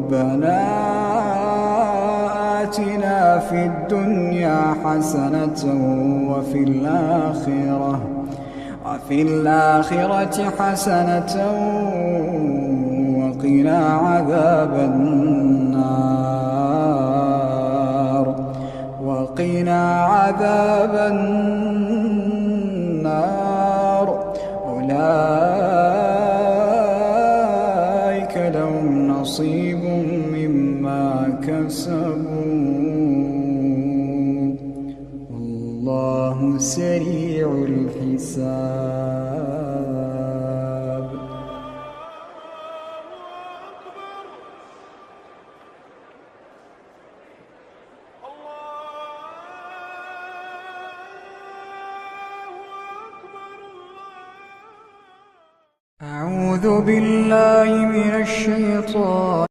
ربنا آتنا في الدنيا حسنة وفي الآخرة حسنة وقنا عذاب النار أولئك لهم نصيب مما كسبوا والله سريع الحساب. أعوذ بالله من الشيطان